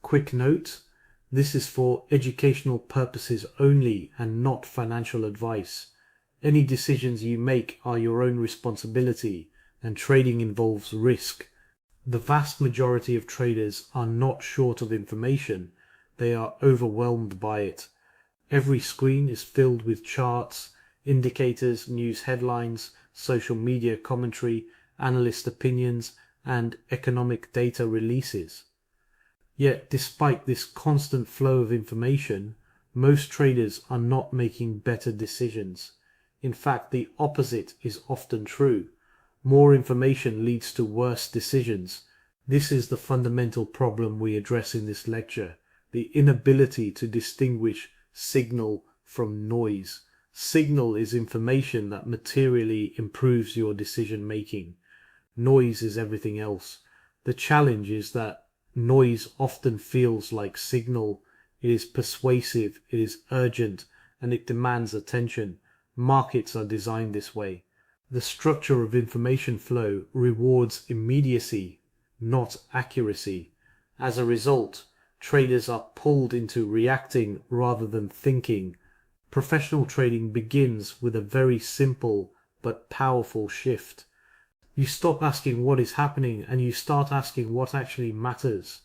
Quick note, this is for educational purposes only and not financial advice. Any decisions you make are your own responsibility, and trading involves risk. The vast majority of traders are not short of information, they are overwhelmed by it. Every screen is filled with charts, indicators, news headlines, social media commentary, analyst opinions, and economic data releases. Yet, despite this constant flow of information, most traders are not making better decisions. In fact, the opposite is often true. More information leads to worse decisions. This is the fundamental problem we address in this lecture, the inability to distinguish signal from noise. Signal is information that materially improves your decision making. Noise is everything else. The challenge is that noise often feels like signal. It is persuasive, it is urgent, and it demands attention. Markets are designed this way. The structure of information flow rewards immediacy, not accuracy. As a result, traders are pulled into reacting rather than thinking. Professional trading begins with a very simple but powerful shift. You stop asking what is happening and you start asking what actually matters.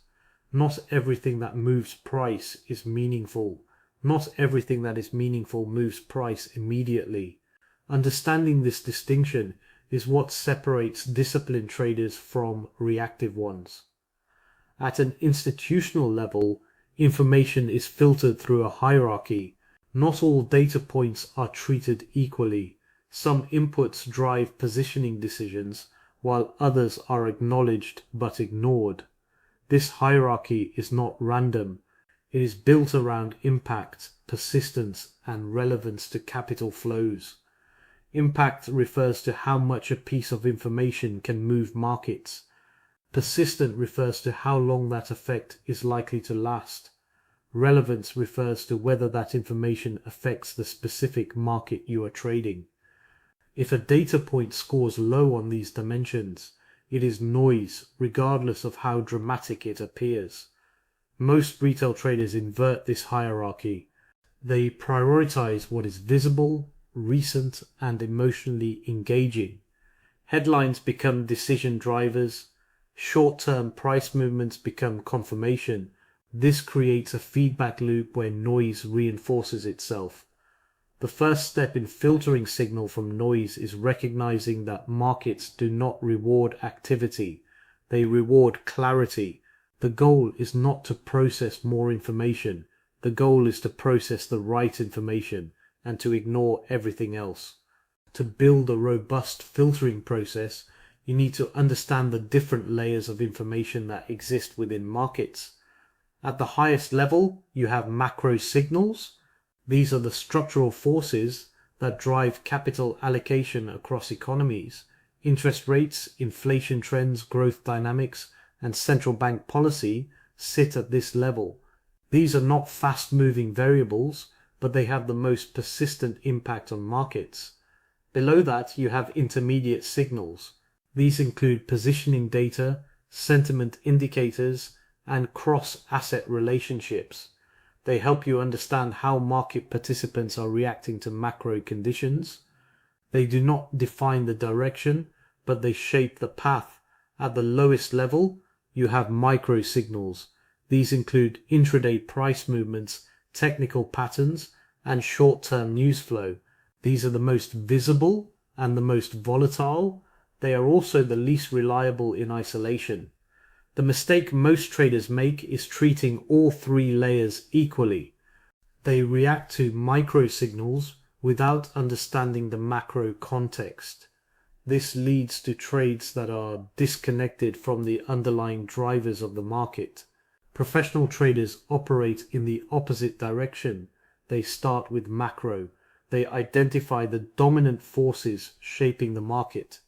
Not everything that moves price is meaningful. Not everything that is meaningful moves price immediately. Understanding this distinction is what separates disciplined traders from reactive ones. At an institutional level, information is filtered through a hierarchy. Not all data points are treated equally. Some inputs drive positioning decisions, while others are acknowledged but ignored. This hierarchy is not random. It is built around impact, persistence, and relevance to capital flows. Impact refers to how much a piece of information can move markets. Persistent refers to how long that effect is likely to last. Relevance refers to whether that information affects the specific market you are trading. If a data point scores low on these dimensions, it is noise, regardless of how dramatic it appears. Most retail traders invert this hierarchy. They prioritize what is visible, recent, and emotionally engaging. Headlines become decision drivers. Short-term price movements become confirmation. This creates a feedback loop where noise reinforces itself. The first step in filtering signal from noise is recognizing that markets do not reward activity. They reward clarity. The goal is not to process more information. The goal is to process the right information and to ignore everything else. To build a robust filtering process, you need to understand the different layers of information that exist within markets. At the highest level, you have macro signals. These are the structural forces that drive capital allocation across economies. Interest rates, inflation trends, growth dynamics, and central bank policy sit at this level. These are not fast-moving variables, but they have the most persistent impact on markets. Below that, you have intermediate signals. These include positioning data, sentiment indicators, and cross-asset relationships. They help you understand how market participants are reacting to macro conditions. They do not define the direction, but they shape the path. At the lowest level, you have micro signals. These include intraday price movements, technical patterns, and short-term news flow. These are the most visible and the most volatile. They are also the least reliable in isolation. The mistake most traders make is treating all three layers equally. They react to micro signals without understanding the macro context. This leads to trades that are disconnected from the underlying drivers of the market. Professional traders operate in the opposite direction. They start with macro. They identify the dominant forces shaping the market.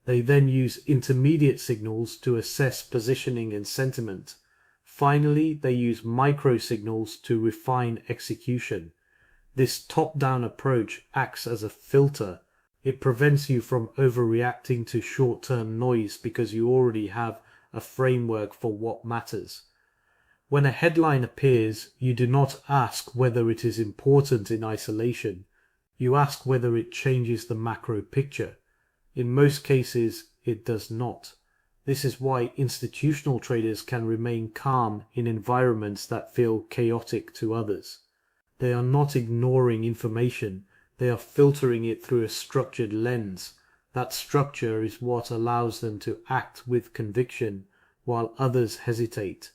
They then use intermediate signals to assess positioning and sentiment. Finally, they use micro signals to refine execution. This top-down approach acts as a filter. It prevents you from overreacting to short-term noise because you already have a framework for what matters. When a headline appears, you do not ask whether it is important in isolation. You ask whether it changes the macro picture. In most cases, it does not. This is why institutional traders can remain calm in environments that feel chaotic to others. They are not ignoring information, they are filtering it through a structured lens. That structure is what allows them to act with conviction while others hesitate.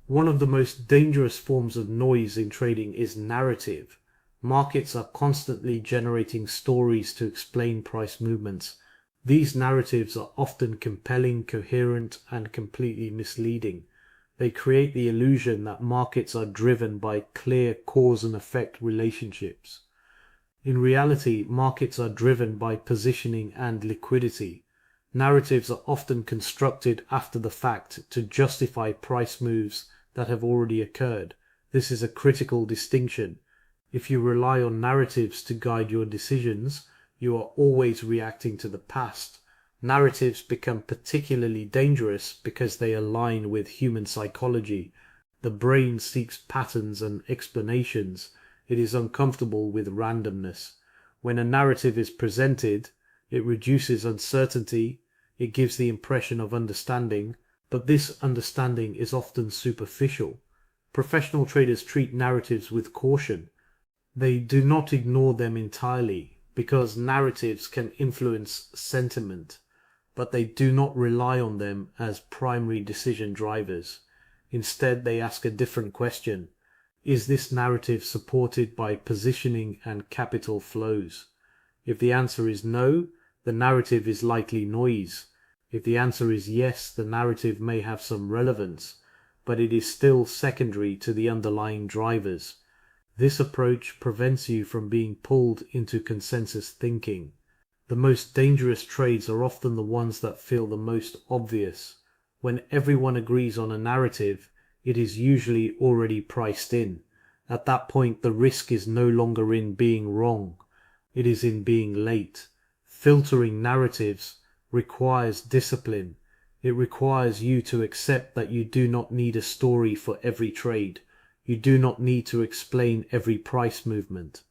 One of the most dangerous forms of noise in trading is narrative. Markets are constantly generating stories to explain price movements. These narratives are often compelling, coherent, and completely misleading. They create the illusion that markets are driven by clear cause and effect relationships. In reality, markets are driven by positioning and liquidity. Narratives are often constructed after the fact to justify price moves that have already occurred. This is a critical distinction. If you rely on narratives to guide your decisions, you are always reacting to the past. Narratives become particularly dangerous because they align with human psychology. The brain seeks patterns and explanations. It is uncomfortable with randomness. When a narrative is presented, it reduces uncertainty, it gives the impression of understanding, but this understanding is often superficial. Professional traders treat narratives with caution. They do not ignore them entirely, because narratives can influence sentiment, but they do not rely on them as primary decision drivers. Instead, they ask a different question. Is this narrative supported by positioning and capital flows? If the answer is no, the narrative is likely noise. If the answer is yes, the narrative may have some relevance, but it is still secondary to the underlying drivers. This approach prevents you from being pulled into consensus thinking. The most dangerous trades are often the ones that feel the most obvious. When everyone agrees on a narrative, it is usually already priced in. At that point, the risk is no longer in being wrong. It is in being late. Filtering narratives requires discipline. It requires you to accept that you do not need a story for every trade. You do not need to explain every price movement.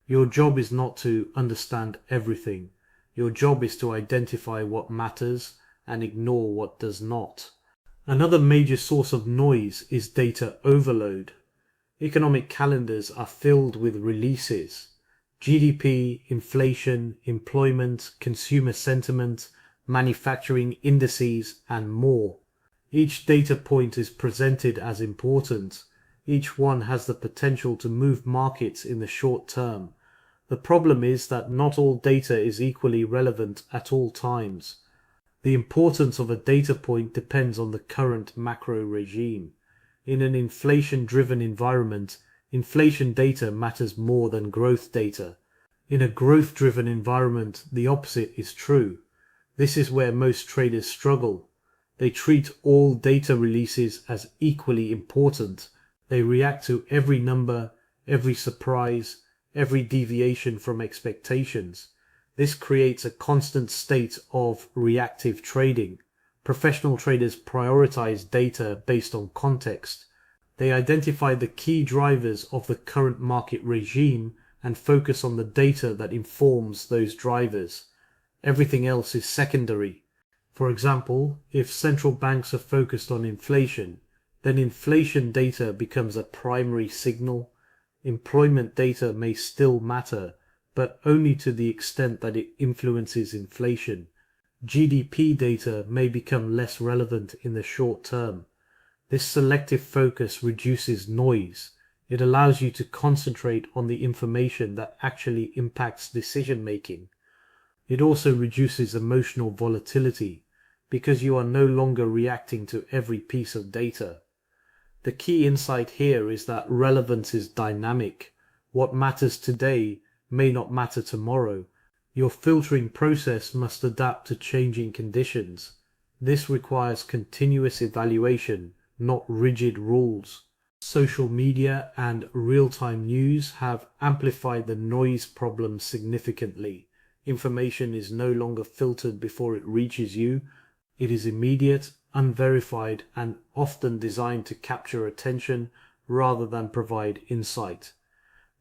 Your job is not to understand everything. Your job is to identify what matters and ignore what does not. Another major source of noise is data overload. Economic calendars are filled with releases. GDP, inflation, employment, consumer sentiment, manufacturing indices, and more. Each data point is presented as important. Each one has the potential to move markets in the short term. The problem is that not all data is equally relevant at all times. The importance of a data point depends on the current macro regime. In an inflation-driven environment, inflation data matters more than growth data. In a growth-driven environment, the opposite is true. This is where most traders struggle. They treat all data releases as equally important. They react to every number, every surprise, every deviation from expectations. This creates a constant state of reactive trading. Professional traders prioritize data based on context. They identify the key drivers of the current market regime and focus on the data that informs those drivers. Everything else is secondary. For example, if central banks are focused on inflation, then inflation data becomes a primary signal. Employment data may still matter, but only to the extent that it influences inflation. GDP data may become less relevant in the short term. This selective focus reduces noise. It allows you to concentrate on the information that actually impacts decision making. It also reduces emotional volatility because you are no longer reacting to every piece of data. The key insight here is that relevance is dynamic. What matters today may not matter tomorrow. Your filtering process must adapt to changing conditions. This requires continuous evaluation, not rigid rules. Social media and real-time news have amplified the noise problem significantly. Information is no longer filtered before it reaches you. It is immediate, unverified, and often designed to capture attention rather than provide insight.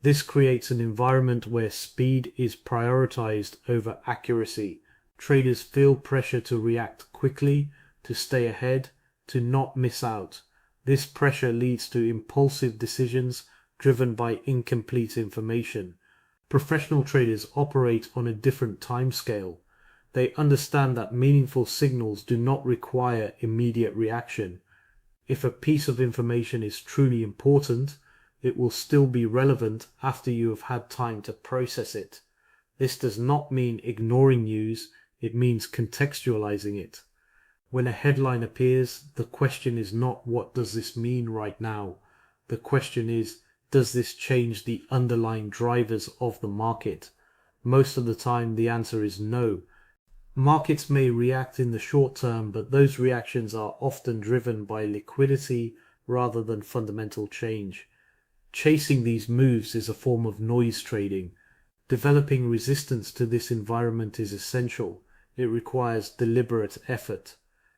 This creates an environment where speed is prioritized over accuracy. Traders feel pressure to react quickly, to stay ahead, to not miss out. This pressure leads to impulsive decisions driven by incomplete information. Professional traders operate on a different timescale. They understand that meaningful signals do not require immediate reaction. If a piece of information is truly important, it will still be relevant after you have had time to process it. This does not mean ignoring news, it means contextualizing it. When a headline appears, the question is not what does this mean right now? The question is, does this change the underlying drivers of the market? Most of the time the answer is no. Markets may react in the short term, but those reactions are often driven by liquidity rather than fundamental change. Chasing these moves is a form of noise trading. Developing resistance to this environment is essential. It requires deliberate effort.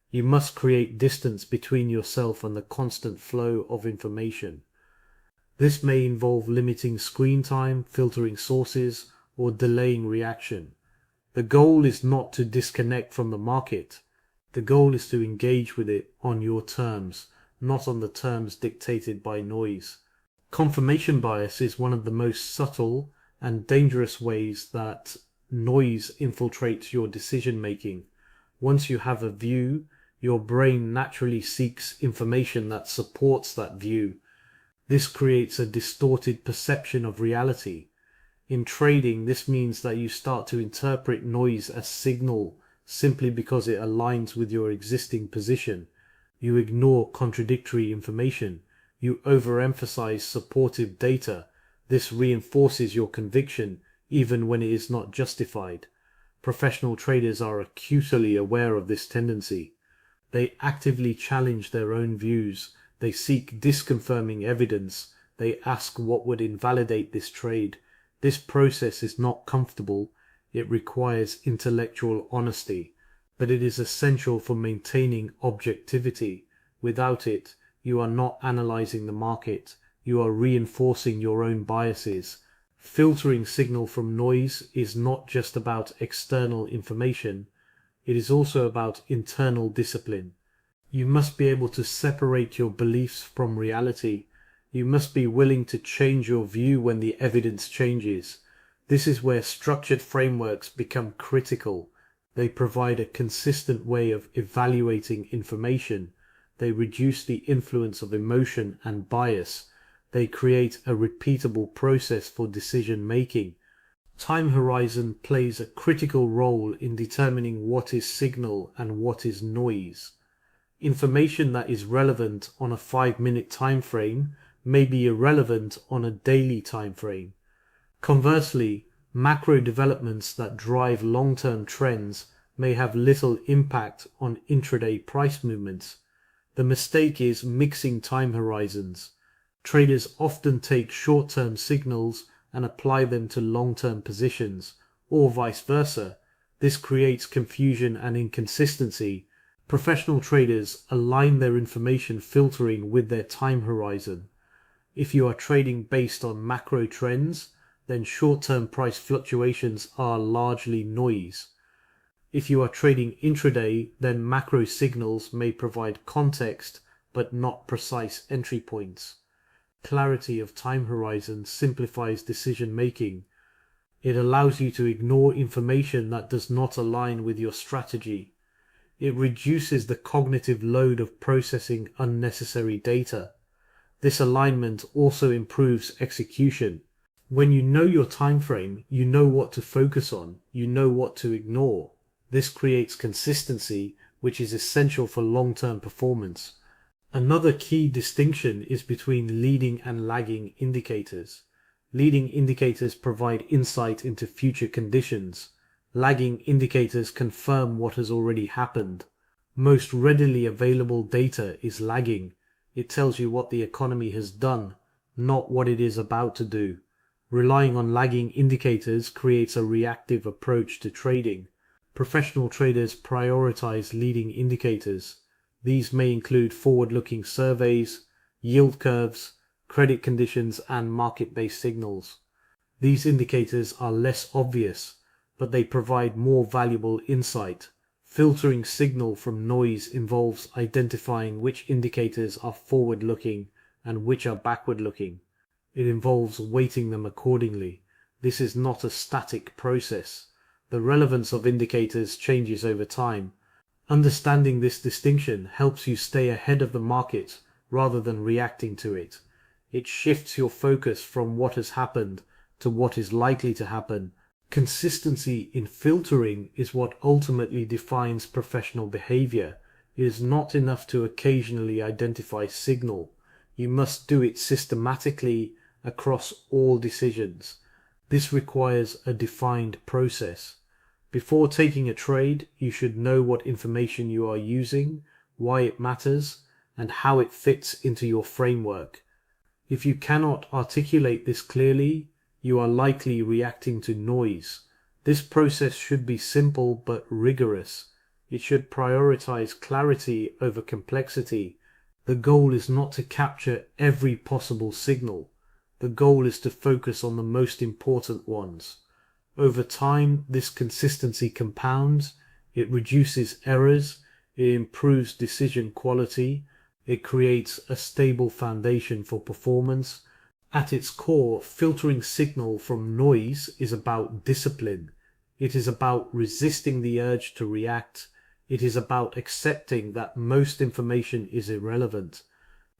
You must create distance between yourself and the constant flow of information. This may involve limiting screen time, filtering sources, or delaying reaction. The goal is not to disconnect from the market. The goal is to engage with it on your terms, not on the terms dictated by noise. Confirmation bias is one of the most subtle and dangerous ways that noise infiltrates your decision making. Once you have a view, your brain naturally seeks information that supports that view. This creates a distorted perception of reality. In trading, this means that you start to interpret noise as signal simply because it aligns with your existing position. You ignore contradictory information. You overemphasize supportive data. This reinforces your conviction even when it is not justified. Professional traders are acutely aware of this tendency. They actively challenge their own views. They seek disconfirming evidence. They ask what would invalidate this trade. This process is not comfortable. It requires intellectual honesty, but it is essential for maintaining objectivity. Without it, you are not analyzing the market. You are reinforcing your own biases. Filtering signal from noise is not just about external information. It is also about internal discipline. You must be able to separate your beliefs from reality. You must be willing to change your view when the evidence changes. This is where structured frameworks become critical. They provide a consistent way of evaluating information. They reduce the influence of emotion and bias. They create a repeatable process for decision making. Time horizon plays a critical role in determining what is signal and what is noise. Information that is relevant on a 5-minute time frame may be irrelevant on a daily time frame. Conversely, macro developments that drive long-term trends may have little impact on intraday price movements. The mistake is mixing time horizons. Traders often take short-term signals and apply them to long-term positions, or vice versa. This creates confusion and inconsistency. Professional traders align their information filtering with their time horizon. If you are trading based on macro trends, then short-term price fluctuations are largely noise. If you are trading intraday, then macro signals may provide context but not precise entry points. Clarity of time horizon simplifies decision making. It allows you to ignore information that does not align with your strategy. It reduces the cognitive load of processing unnecessary data. This alignment also improves execution. When you know your time frame, you know what to focus on, you know what to ignore. This creates consistency, which is essential for long-term performance. Another key distinction is between leading and lagging indicators. Leading indicators provide insight into future conditions. Lagging indicators confirm what has already happened. Most readily available data is lagging. It tells you what the economy has done, not what it is about to do. Relying on lagging indicators creates a reactive approach to trading. Professional traders prioritize leading indicators. These may include forward-looking surveys, yield curves, credit conditions, and market-based signals. These indicators are less obvious, but they provide more valuable insight. Filtering signal from noise involves identifying which indicators are forward-looking and which are backward-looking. It involves weighting them accordingly. This is not a static process. The relevance of indicators changes over time. Understanding this distinction helps you stay ahead of the market rather than reacting to it. It shifts your focus from what has happened to what is likely to happen. Consistency in filtering is what ultimately defines professional behavior. It is not enough to occasionally identify signal. You must do it systematically across all decisions. This requires a defined process. Before taking a trade, you should know what information you are using, why it matters, and how it fits into your framework. If you cannot articulate this clearly, you are likely reacting to noise. This process should be simple but rigorous. It should prioritize clarity over complexity. The goal is not to capture every possible signal. The goal is to focus on the most important ones. Over time, this consistency compounds. It reduces errors. It improves decision quality. It creates a stable foundation for performance. At its core, filtering signal from noise is about discipline. It is about resisting the urge to react. It is about accepting that most information is irrelevant.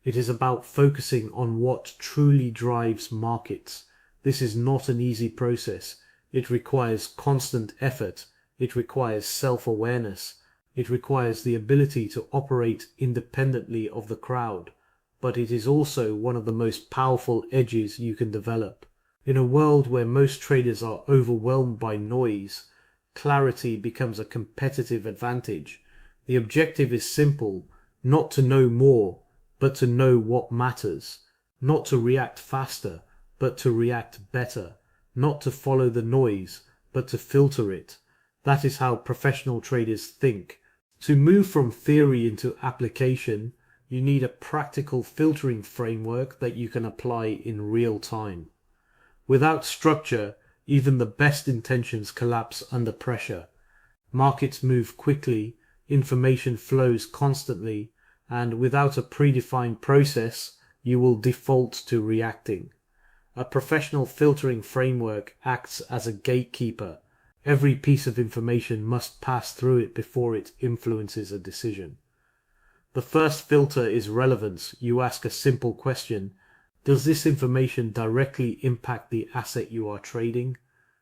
It is about focusing on what truly drives markets. This is not an easy process. It requires constant effort. It requires self-awareness. It requires the ability to operate independently of the crowd. But it is also one of the most powerful edges you can develop. In a world where most traders are overwhelmed by noise, clarity becomes a competitive advantage. The objective is simple, not to know more, but to know what matters. Not to react faster, but to react better. Not to follow the noise, but to filter it. That is how professional traders think. To move from theory into application, you need a practical filtering framework that you can apply in real time. Without structure, even the best intentions collapse under pressure. Markets move quickly, information flows constantly, and without a predefined process, you will default to reacting. A professional filtering framework acts as a gatekeeper. Every piece of information must pass through it before it influences a decision. The first filter is relevance. You ask a simple question. Does this information directly impact the asset you are trading?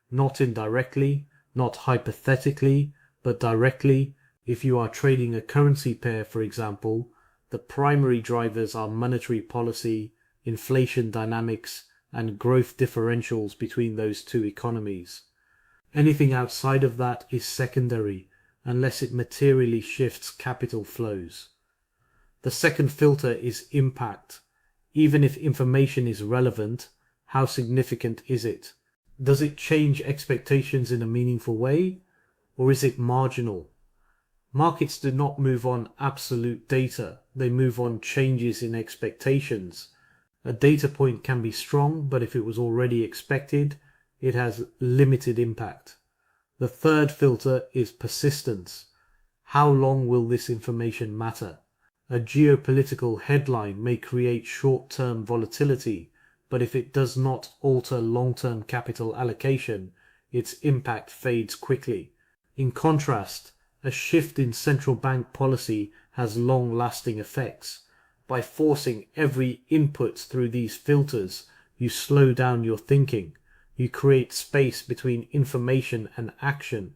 Not indirectly, not hypothetically, but directly. If you are trading a currency pair, for example, the primary drivers are monetary policy, inflation dynamics, and growth differentials between those two economies. Anything outside of that is secondary, unless it materially shifts capital flows. The second filter is impact. Even if information is relevant, how significant is it? Does it change expectations in a meaningful way, or is it marginal? Markets do not move on absolute data, they move on changes in expectations. A data point can be strong, but if it was already expected, it has limited impact. The third filter is persistence. How long will this information matter? A geopolitical headline may create short-term volatility, but if it does not alter long-term capital allocation, its impact fades quickly. In contrast, a shift in central bank policy has long-lasting effects. By forcing every input through these filters, you slow down your thinking. You create space between information and action.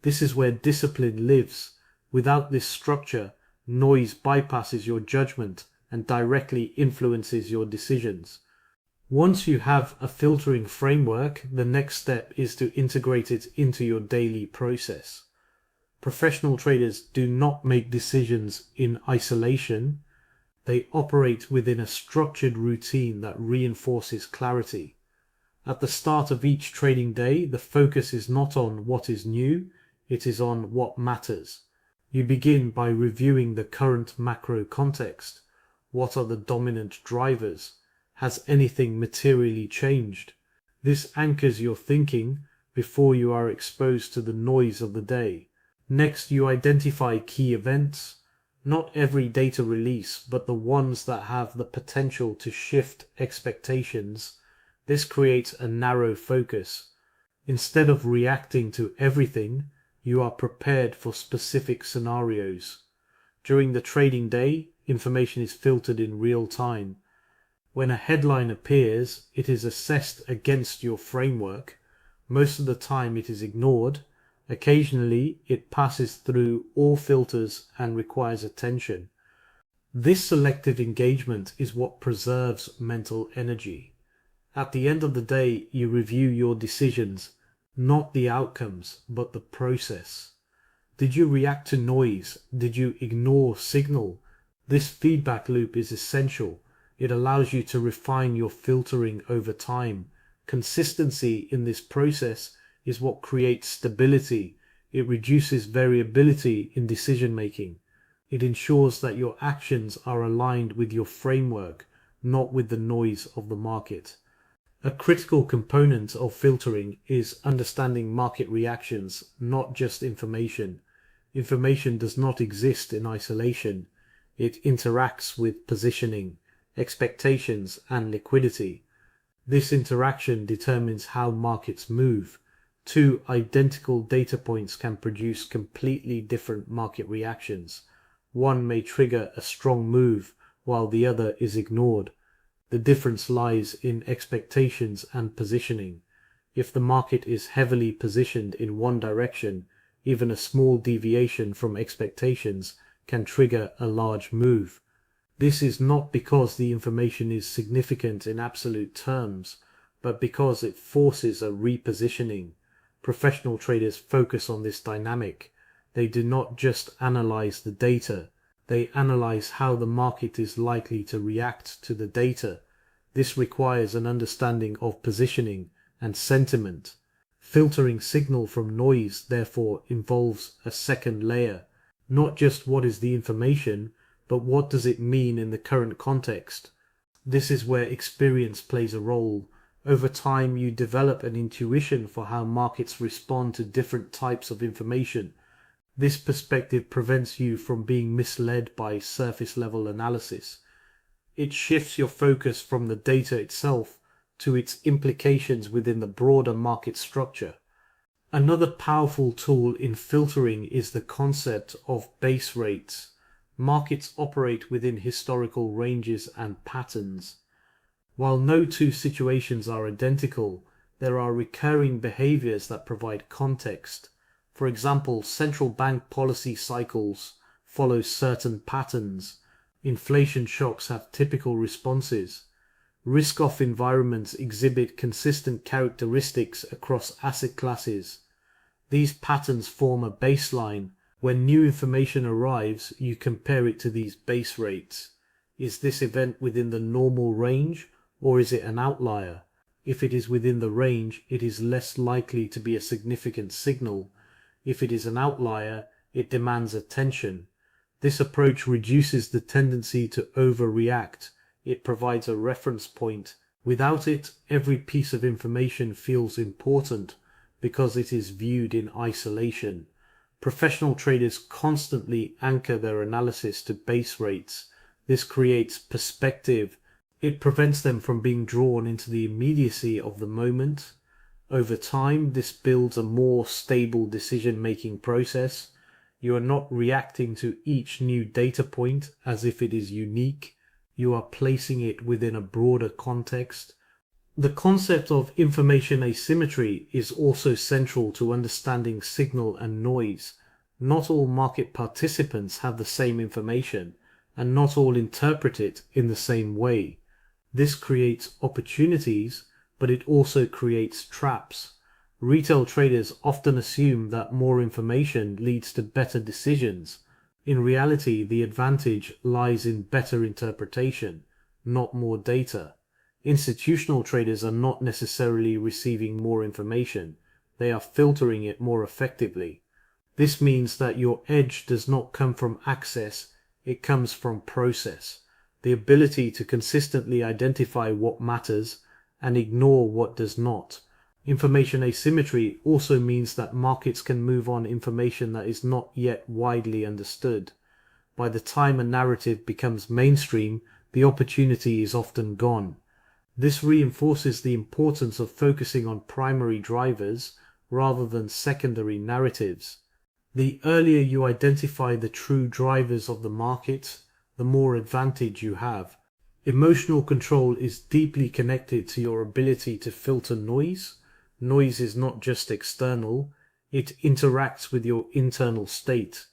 This is where discipline lives. Without this structure, noise bypasses your judgment and directly influences your decisions. Once you have a filtering framework, the next step is to integrate it into your daily process. Professional traders do not make decisions in isolation. They operate within a structured routine that reinforces clarity. At the start of each trading day, the focus is not on what is new, it is on what matters. You begin by reviewing the current macro context. What are the dominant drivers? Has anything materially changed? This anchors your thinking before you are exposed to the noise of the day. Next, you identify key events. Not every data release, but the ones that have the potential to shift expectations. This creates a narrow focus. Instead of reacting to everything, you are prepared for specific scenarios. During the trading day, information is filtered in real time. When a headline appears, it is assessed against your framework. Most of the time it is ignored. Occasionally, it passes through all filters and requires attention. This selective engagement is what preserves mental energy. At the end of the day, you review your decisions, not the outcomes, but the process. Did you react to noise? Did you ignore signal? This feedback loop is essential. It allows you to refine your filtering over time. Consistency in this process is what creates stability. It reduces variability in decision making. It ensures that your actions are aligned with your framework, not with the noise of the market. A critical component of filtering is understanding market reactions, not just information. Information does not exist in isolation. It interacts with positioning, expectations, and liquidity. This interaction determines how markets move. Two identical data points can produce completely different market reactions. One may trigger a strong move while the other is ignored. The difference lies in expectations and positioning. If the market is heavily positioned in one direction, even a small deviation from expectations can trigger a large move. This is not because the information is significant in absolute terms, but because it forces a repositioning. Professional traders focus on this dynamic. They do not just analyze the data, they analyze how the market is likely to react to the data. This requires an understanding of positioning and sentiment. Filtering signal from noise, therefore, involves a second layer. Not just what is the information, but what does it mean in the current context. This is where experience plays a role. Over time, you develop an intuition for how markets respond to different types of information. This perspective prevents you from being misled by surface-level analysis. It shifts your focus from the data itself to its implications within the broader market structure. Another powerful tool in filtering is the concept of base rates. Markets operate within historical ranges and patterns. While no two situations are identical, there are recurring behaviors that provide context. For example, central bank policy cycles follow certain patterns. Inflation shocks have typical responses. Risk-off environments exhibit consistent characteristics across asset classes. These patterns form a baseline. When new information arrives, you compare it to these base rates. Is this event within the normal range, or is it an outlier? If it is within the range, it is less likely to be a significant signal. If it is an outlier, it demands attention. This approach reduces the tendency to overreact. It provides a reference point. Without it, every piece of information feels important because it is viewed in isolation. Professional traders constantly anchor their analysis to base rates. This creates perspective. It prevents them from being drawn into the immediacy of the moment. Over time, this builds a more stable decision-making process. You are not reacting to each new data point as if it is unique. You are placing it within a broader context. The concept of information asymmetry is also central to understanding signal and noise. Not all market participants have the same information, and not all interpret it in the same way. This creates opportunities, but it also creates traps. Retail traders often assume that more information leads to better decisions. In reality, the advantage lies in better interpretation, not more data. Institutional traders are not necessarily receiving more information. They are filtering it more effectively. This means that your edge does not come from access, it comes from process. The ability to consistently identify what matters and ignore what does not. Information asymmetry also means that markets can move on information that is not yet widely understood. By the time a narrative becomes mainstream, the opportunity is often gone. This reinforces the importance of focusing on primary drivers rather than secondary narratives. The earlier you identify the true drivers of the market, the more advantage you have. Emotional control is deeply connected to your ability to filter noise. Noise is not just external, it interacts with your internal state.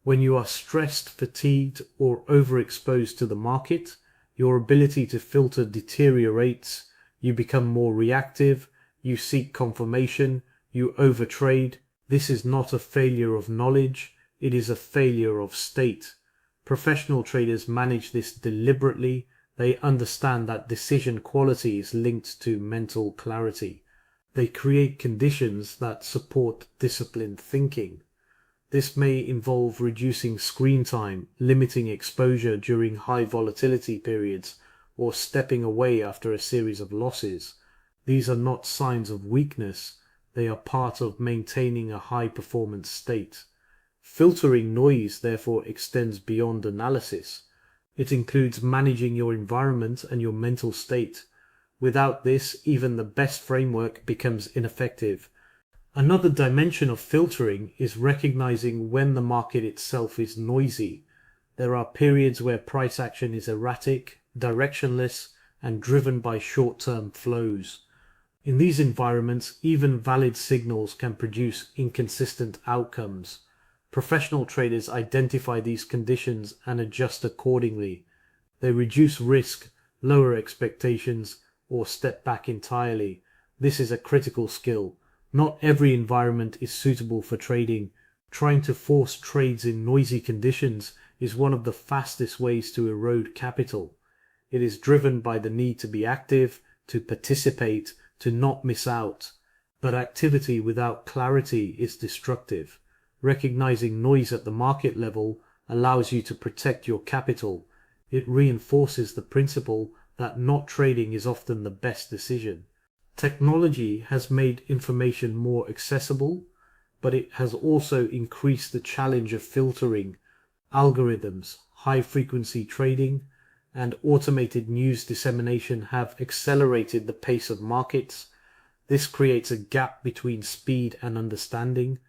When you are stressed, fatigued, or overexposed to the market, your ability to filter deteriorates, you become more reactive, you seek confirmation, you overtrade. This is not a failure of knowledge, it is a failure of state. Professional traders manage this deliberately. They understand that decision quality is linked to mental clarity. They create conditions that support disciplined thinking. This may involve reducing screen time, limiting exposure during high volatility periods, or stepping away after a series of losses. These are not signs of weakness, they are part of maintaining a high performance state. Filtering noise therefore extends beyond analysis. It includes managing your environment and your mental state. Without this, even the best framework becomes ineffective. Another dimension of filtering is recognizing when the market itself is noisy. There are periods where price action is erratic, directionless, and driven by short-term flows. In these environments, even valid signals can produce inconsistent outcomes. Professional traders identify these conditions and adjust accordingly. They reduce risk, lower expectations, or step back entirely. This is a critical skill. Not every environment is suitable for trading. Trying to force trades in noisy conditions is one of the fastest ways to erode capital. It is driven by the need to be active, to participate, to not miss out. But activity without clarity is destructive. Recognizing noise at the market level allows you to protect your capital. It reinforces the principle that not trading is often the best decision. Technology has made information more accessible, but it has also increased the challenge of filtering. Algorithms, high-frequency trading, and automated news dissemination have accelerated the pace of markets. This creates a gap between speed and understanding.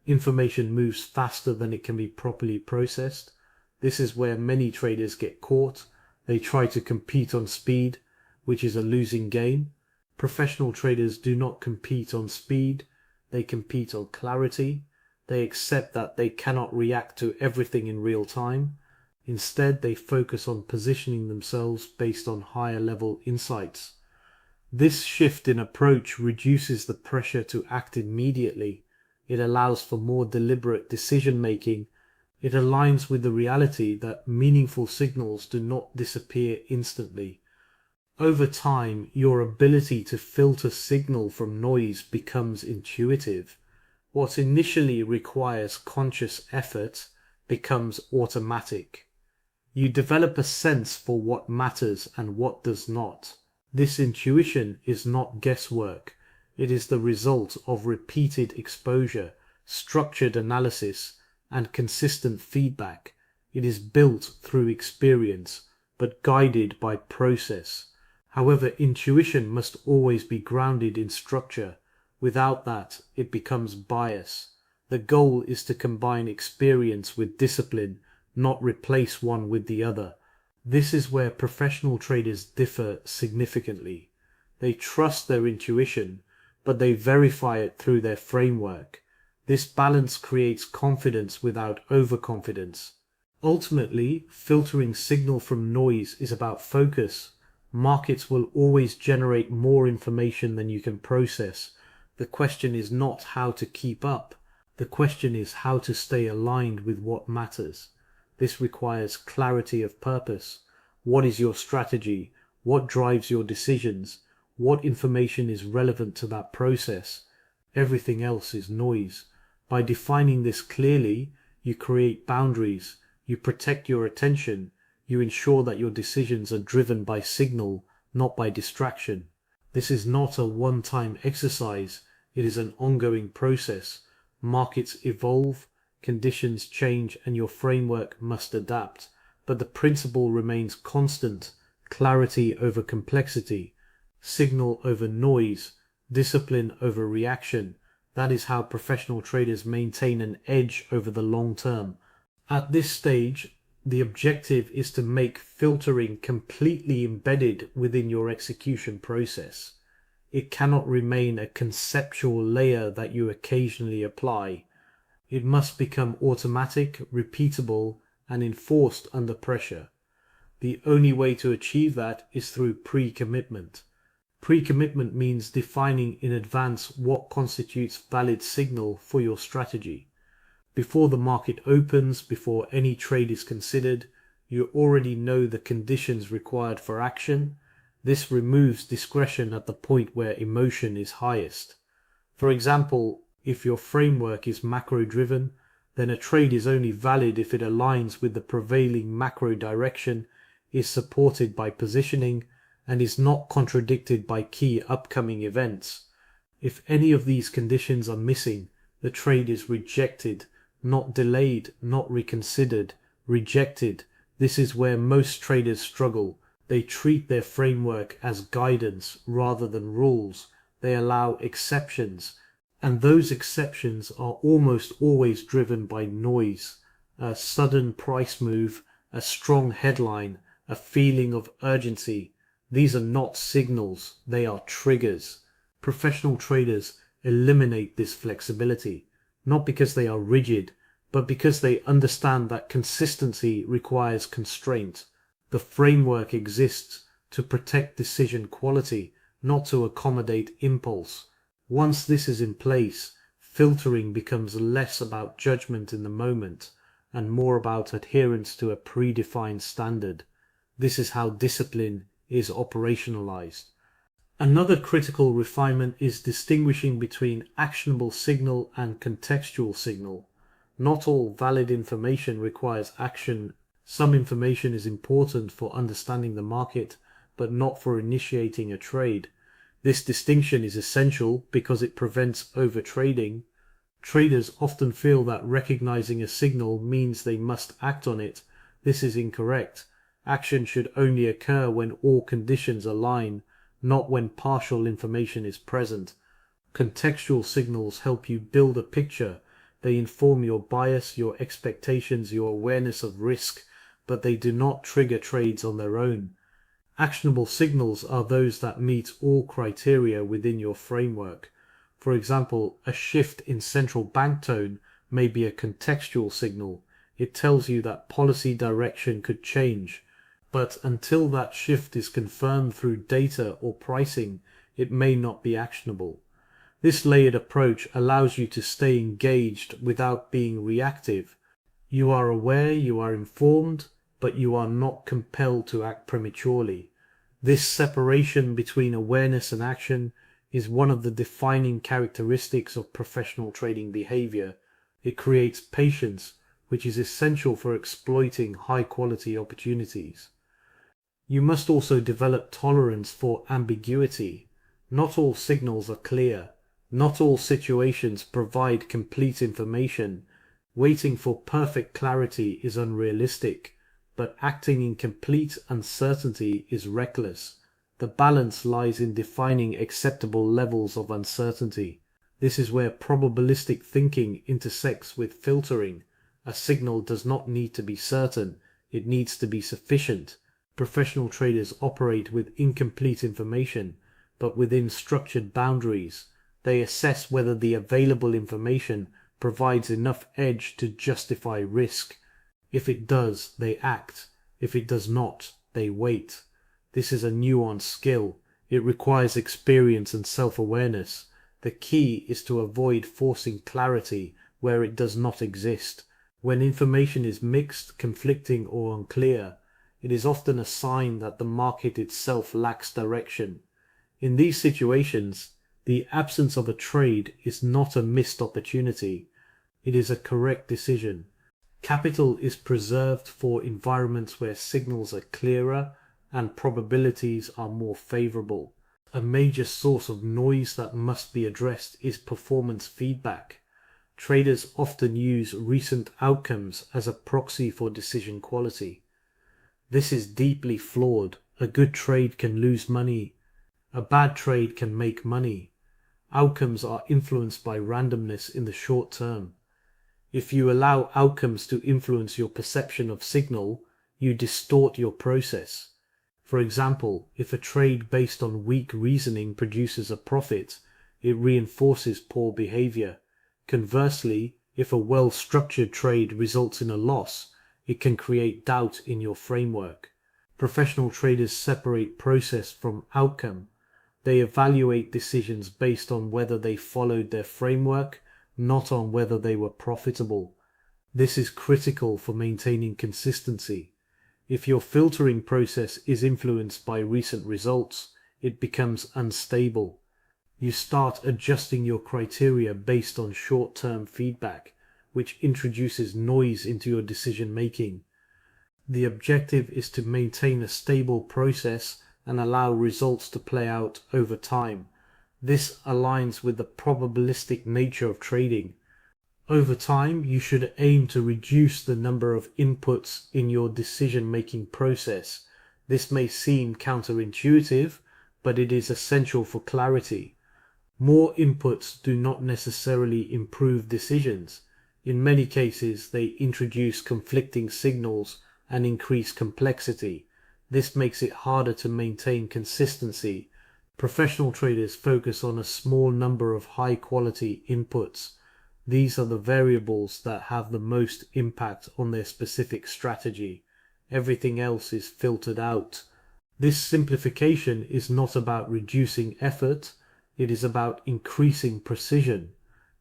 Information moves faster than it can be properly processed. This is where many traders get caught. They try to compete on speed, which is a losing game. Professional traders do not compete on speed, they compete on clarity. They accept that they cannot react to everything in real time. Instead, they focus on positioning themselves based on higher level insights. This shift in approach reduces the pressure to act immediately. It allows for more deliberate decision making. It aligns with the reality that meaningful signals do not disappear instantly. Over time, your ability to filter signal from noise becomes intuitive. What initially requires conscious effort becomes automatic. You develop a sense for what matters and what does not. This intuition is not guesswork. It is the result of repeated exposure, structured analysis, and consistent feedback. It is built through experience, but guided by process. However, intuition must always be grounded in structure. Without that, it becomes bias. The goal is to combine experience with discipline, not replace one with the other. This is where professional traders differ significantly. They trust their intuition, but they verify it through their framework. This balance creates confidence without overconfidence. Ultimately, filtering signal from noise is about focus. Markets will always generate more information than you can process. The question is not how to keep up. The question is how to stay aligned with what matters. This requires clarity of purpose. What is your strategy? What drives your decisions? What information is relevant to that process? Everything else is noise. By defining this clearly, you create boundaries, you protect your attention, you ensure that your decisions are driven by signal, not by distraction. This is not a one-time exercise, it is an ongoing process. Markets evolve, conditions change, and your framework must adapt. But the principle remains constant: clarity over complexity, signal over noise, discipline over reaction. That is how professional traders maintain an edge over the long term. At this stage, the objective is to make filtering completely embedded within your execution process. It cannot remain a conceptual layer that you occasionally apply. It must become automatic, repeatable, and enforced under pressure. The only way to achieve that is through pre-commitment. Pre-commitment means defining in advance what constitutes valid signal for your strategy. Before the market opens, before any trade is considered, you already know the conditions required for action. This removes discretion at the point where emotion is highest. For example, if your framework is macro-driven, then a trade is only valid if it aligns with the prevailing macro direction, is supported by positioning, and is not contradicted by key upcoming events. If any of these conditions are missing, the trade is rejected. Not delayed, not reconsidered, rejected. This is where most traders struggle. They treat their framework as guidance rather than rules. They allow exceptions, and those exceptions are almost always driven by noise. A sudden price move, a strong headline, a feeling of urgency. These are not signals, they are triggers. Professional traders eliminate this flexibility, not because they are rigid, but because they understand that consistency requires constraint. The framework exists to protect decision quality, not to accommodate impulse. Once this is in place, filtering becomes less about judgment in the moment and more about adherence to a predefined standard. This is how discipline is operationalized. Another critical refinement is distinguishing between actionable signal and contextual signal. Not all valid information requires action. Some information is important for understanding the market, but not for initiating a trade. This distinction is essential because it prevents overtrading. Traders often feel that recognizing a signal means they must act on it. This is incorrect. Action should only occur when all conditions align, not when partial information is present. Contextual signals help you build a picture. They inform your bias, your expectations, your awareness of risk, but they do not trigger trades on their own. Actionable signals are those that meet all criteria within your framework. For example, a shift in central bank tone may be a contextual signal. It tells you that policy direction could change. But until that shift is confirmed through data or pricing, it may not be actionable. This layered approach allows you to stay engaged without being reactive. You are aware, you are informed, but you are not compelled to act prematurely. This separation between awareness and action is one of the defining characteristics of professional trading behavior. It creates patience, which is essential for exploiting high-quality opportunities. You must also develop tolerance for ambiguity. Not all signals are clear. Not all situations provide complete information. Waiting for perfect clarity is unrealistic, but acting in complete uncertainty is reckless. The balance lies in defining acceptable levels of uncertainty. This is where probabilistic thinking intersects with filtering. A signal does not need to be certain, it needs to be sufficient. Professional traders operate with incomplete information, but within structured boundaries. They assess whether the available information provides enough edge to justify risk. If it does, they act. If it does not, they wait. This is a nuanced skill. It requires experience and self-awareness. The key is to avoid forcing clarity where it does not exist. When information is mixed, conflicting, or unclear, it is often a sign that the market itself lacks direction. In these situations, the absence of a trade is not a missed opportunity. it is a correct decision. Capital is preserved for environments where signals are clearer and probabilities are more favorable. A major source of noise that must be addressed is performance feedback. Traders often use recent outcomes as a proxy for decision quality. This is deeply flawed. A good trade can lose money. A bad trade can make money. Outcomes are influenced by randomness in the short term. If you allow outcomes to influence your perception of signal, you distort your process. For example, if a trade based on weak reasoning produces a profit, it reinforces poor behavior. Conversely, if a well-structured trade results in a loss, it can create doubt in your framework. Professional traders separate process from outcome. They evaluate decisions based on whether they followed their framework, not on whether they were profitable. This is critical for maintaining consistency. If your filtering process is influenced by recent results, it becomes unstable. You start adjusting your criteria based on short-term feedback, which introduces noise into your decision making. The objective is to maintain a stable process and allow results to play out over time. This aligns with the probabilistic nature of trading. Over time, you should aim to reduce the number of inputs in your decision-making process. This may seem counterintuitive, but it is essential for clarity. More inputs do not necessarily improve decisions. In many cases, they introduce conflicting signals and increase complexity. This makes it harder to maintain consistency. Professional traders focus on a small number of high-quality inputs. These are the variables that have the most impact on their specific strategy. Everything else is filtered out. This simplification is not about reducing effort, it is about increasing precision.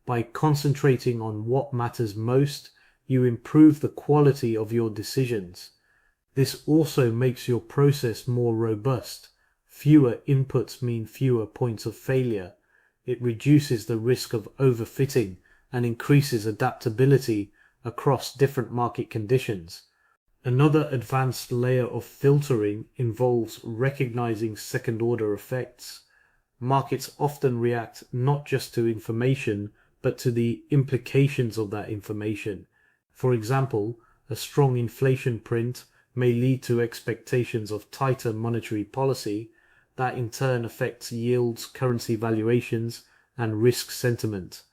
By concentrating on what matters most, you improve the quality of your decisions. This also makes your process more robust. Fewer inputs mean fewer points of failure. It reduces the risk of overfitting and increases adaptability across different market conditions. Another advanced layer of filtering involves recognizing second-order effects. Markets often react not just to information, but to the implications of that information. For example, a strong inflation print may lead to expectations of tighter monetary policy. That in turn affects yields, currency valuations, and risk sentiment.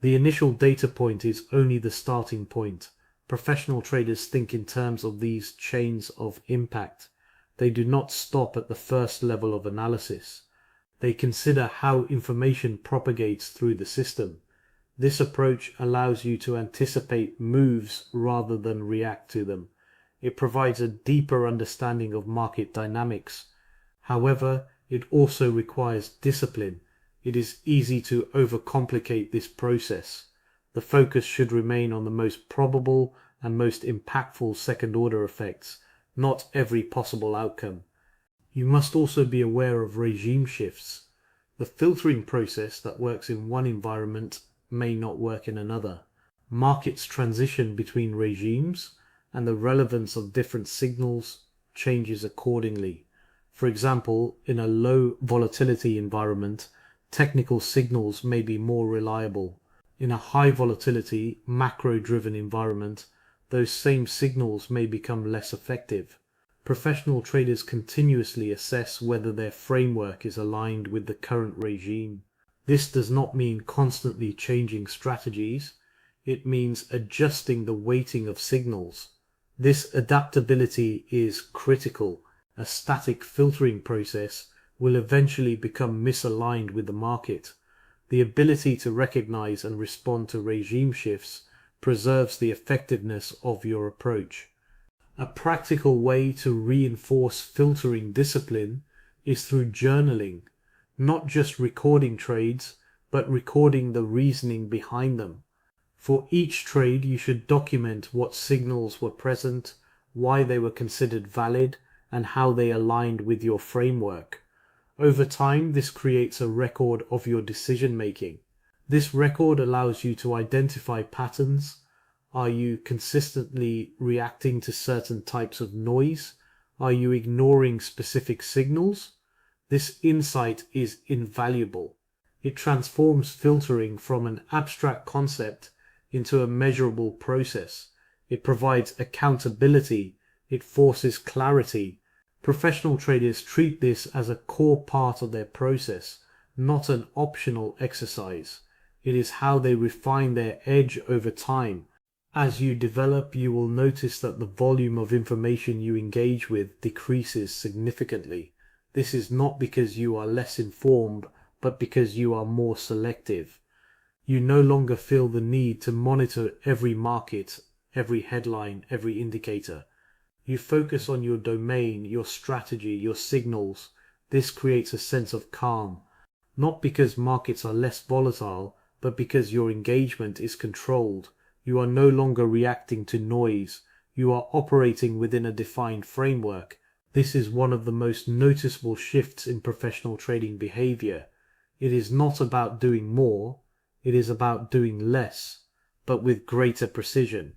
The initial data point is only the starting point. Professional traders think in terms of these chains of impact. They do not stop at the first level of analysis. They consider how information propagates through the system. This approach allows you to anticipate moves rather than react to them. It provides a deeper understanding of market dynamics. However, it also requires discipline. It is easy to overcomplicate this process. The focus should remain on the most probable and most impactful second-order effects, not every possible outcome. You must also be aware of regime shifts. The filtering process that works in one environment may not work in another. Markets transition between regimes, and the relevance of different signals changes accordingly. For example, in a low volatility environment, technical signals may be more reliable. In a high volatility, macro-driven environment, those same signals may become less effective. Professional traders continuously assess whether their framework is aligned with the current regime. This does not mean constantly changing strategies. It means adjusting the weighting of signals. This adaptability is critical. A static filtering process will eventually become misaligned with the market. The ability to recognize and respond to regime shifts preserves the effectiveness of your approach. A practical way to reinforce filtering discipline is through journaling, not just recording trades, but recording the reasoning behind them. For each trade, you should document what signals were present, why they were considered valid, and how they aligned with your framework. Over time, this creates a record of your decision making. This record allows you to identify patterns. Are you consistently reacting to certain types of noise? Are you ignoring specific signals? This insight is invaluable. It transforms filtering from an abstract concept into a measurable process. It provides accountability. It forces clarity. Professional traders treat this as a core part of their process, not an optional exercise. It is how they refine their edge over time. As you develop, you will notice that the volume of information you engage with decreases significantly. This is not because you are less informed, but because you are more selective. You no longer feel the need to monitor every market, every headline, every indicator. You focus on your domain, your strategy, your signals. This creates a sense of calm, not because markets are less volatile, but because your engagement is controlled. You are no longer reacting to noise. You are operating within a defined framework. This is one of the most noticeable shifts in professional trading behavior. It is not about doing more, it is about doing less, but with greater precision.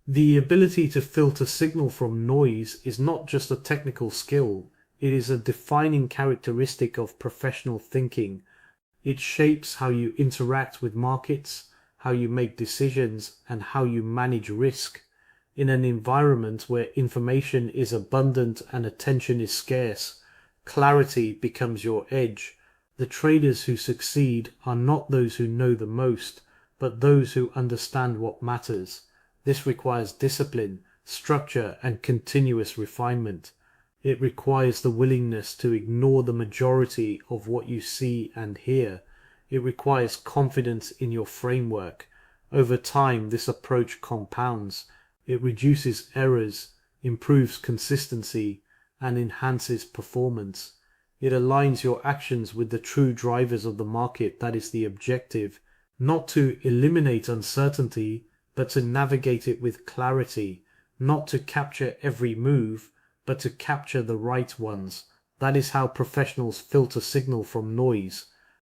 The ability to filter signal from noise is not just a technical skill, it is a defining characteristic of professional thinking. It shapes how you interact with markets, how you make decisions, and how you manage risk. In an environment where information is abundant and attention is scarce, clarity becomes your edge. The traders who succeed are not those who know the most, but those who understand what matters. This requires discipline, structure, and continuous refinement. It requires the willingness to ignore the majority of what you see and hear. It requires confidence in your framework. Over time, this approach compounds. It reduces errors, improves consistency, and enhances performance. It aligns your actions with the true drivers of the market. That is the objective, not to eliminate uncertainty, but to navigate it with clarity, not to capture every move, but to capture the right ones. That is how professionals filter signal from noise.